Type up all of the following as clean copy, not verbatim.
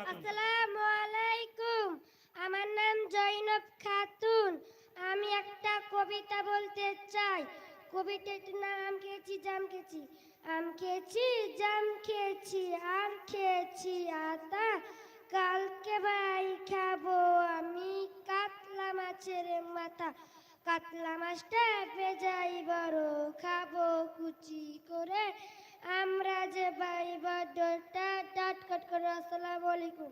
খাতুন। আসসালামু আলাইকুম। আমার নাম জৈনব খাতুন। আমি একটা কবিতা বলতে চাই। কবিতাটির নাম আম খেয়েছি জাম খেয়েছি। আম খেয়েছি জাম খেয়েছি আর খেয়েছি আতা। কালকে ভাই খাবো আমি কাতলা মাছের মাথা। কাতলা মাছটা বেজাই বড়, খাবো কুচি করে। আমরা যে ভাই বড়টা ডাট কাট করে। আসসালামু আলাইকুম।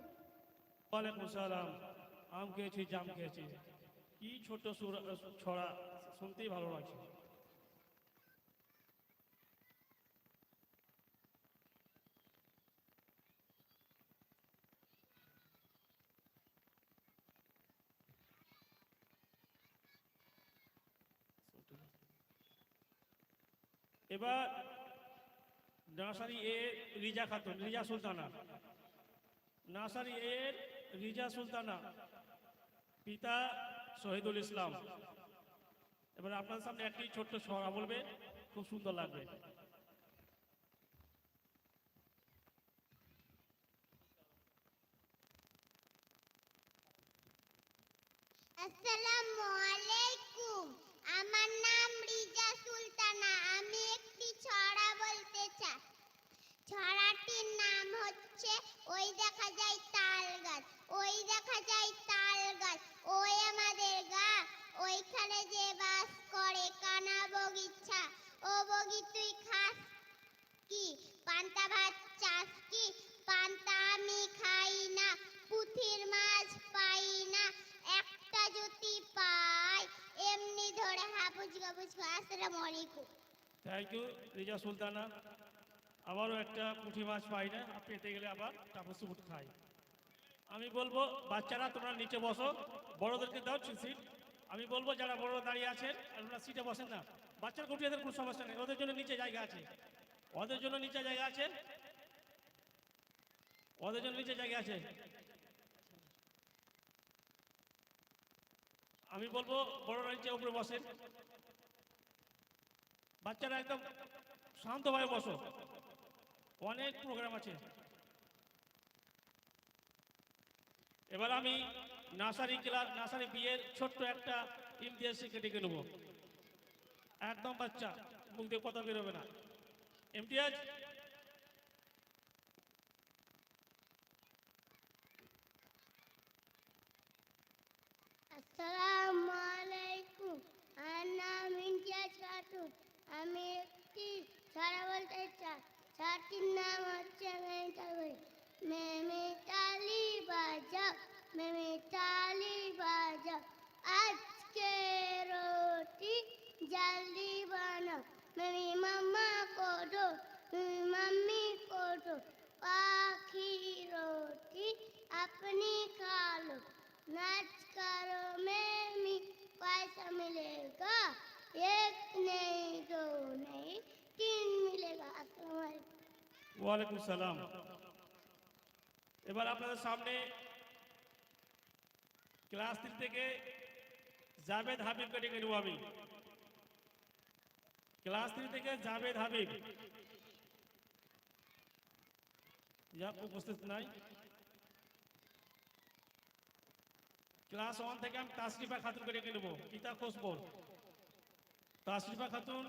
ওয়ালাইকুম সালাম। আম খেয়েছি জাম খেয়েছি, কি ছোট ছড়া, শুনতেই ভালো লাগছে। এবার নার্সারি এ রিজা খাতুন, রিজা সুলতানা। নার্সারি এর রিজা সুলতানা, পিতা শহীদুল ইসলাম। এবার আপনার সামনে একটি ছোট্ট ছড়া বলবে, খুব সুন্দর লাগবে। আসসালামু আলাইকুম। আমার নাম রিজা সুলতানা। আমি একটি ছড়া বলতে চাই। ছড়াটির নাম হচ্ছে ওই দেখা যায় তাল গাছ, ওই দেখা যায় তাল গাছ, ওই আমাদের গা, ওইখানে যে বাস করে কানা বগিচা। ও বগি তুই খাস কি, পান্তা ভাত চাস কি? পান্তা আমি খাই না, পুঁথির মাছ পাই না, একটা যদি পাই এমনি ধরে হাবুজ গাবুজ। আসসালামু আলাইকুম। Thank you Riza Sultana. আবারও একটা পুঁটি মাছ পাই না, পেতে গেলে আবার টাপসু ফুট খাই। আমি বলবো বাচ্চারা তোমরা নিচে বসো, বড়দেরকে দাও সিট। আমি বলবো যারা বড় দাঁড়িয়ে আছেন আপনারা সিটে বসেন না। বাচ্চার কুটিয়াদের কোনো সমস্যা নেই, ওদের জন্য নিচে জায়গা আছে, ওদের জন্য নিচে জায়গা আছে, ওদের জন্য নিচে জায়গা আছে। আমি বলবো বড়রা নিচে উপরে বসেন, বাচ্চারা একদম শান্তভাবে বসো, অনেক প্রোগ্রাম আছে। এবার আমি নার্সারি ক্লাস, নার্সারি বিয়ের ছোট্ট একটা ইমতিয়াজকে ডেকে নেবো। একদম বাচ্চা, মুখ দিয়ে কথা বেরোবে না। ইমতিয়াজ। আসসালামু আলাইকুম। আমার নাম ইমতিয়াজ খাতুন। আমি একটি ছড়া বলতে চাই। ছড়াটির নাম হচ্ছে মেমে তালি বাজাও, মেমে তালি বাজাও, আজকে রুটি জলদি বানাও। মেমি মাম্মা কোডো, মেমি মাম্মি কোডো, পাখি रोटी अपनी खा लो, नाच करो मेमी पैसा मिलेगा, एक नहीं दो नहीं तीन मिलेगा। अस्सलाम वालेकुम। ওয়ালাইকুম সালাম। এবার আপনাদের সামনে ক্লাস 3 থেকে জাভেদ হাবিবকে ডেকে নেবো আমি। ক্লাস 3 থেকে জাভেদ হাবিব, যা উপস্থিত নাই। ক্লাস 1 থেকে আমি তাসরিফা খাতুনকে ডেকে নেবো, পিতা খোসবর। তাসরিফা খাতুন।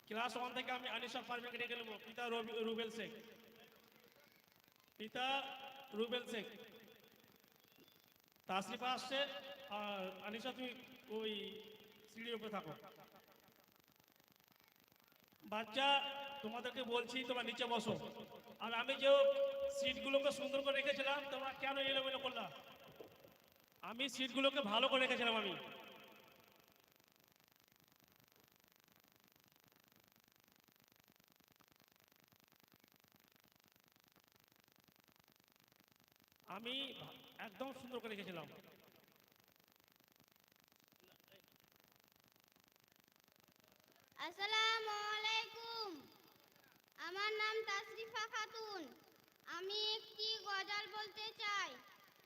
ক্লাস 1 থেকে আমি আনিশা পারভিনকে ডেকে নেবো, পিতা রুবেল শেখ। পিতা রুবেল শেখ। তাসরিফা আসছে, আর আনিশা তুমি ওই সিঁড়ির উপরে থাকো। বাচ্চা তোমাদেরকে বলছি তোমরা নিচে বসো। আর আমি যে সিটগুলোকে সুন্দর করে রেখেছিলাম তোমরা কেন এলোমেলো করলা? আমি সিটগুলোকে ভালো করে রেখেছিলাম। আমি একদম সুন্দর করে রেখেছিলাম। আসসালামু আলাইকুম। আমার নাম তাসরিফা খাতুন। আমি একটি গজল বলতে চাই।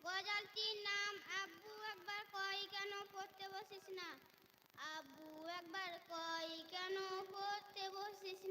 গজলটির নাম আব্বু একবার কই কেন পড়তে বসিস না, আব্বু একবার কই কেন পড়তে বসিস না।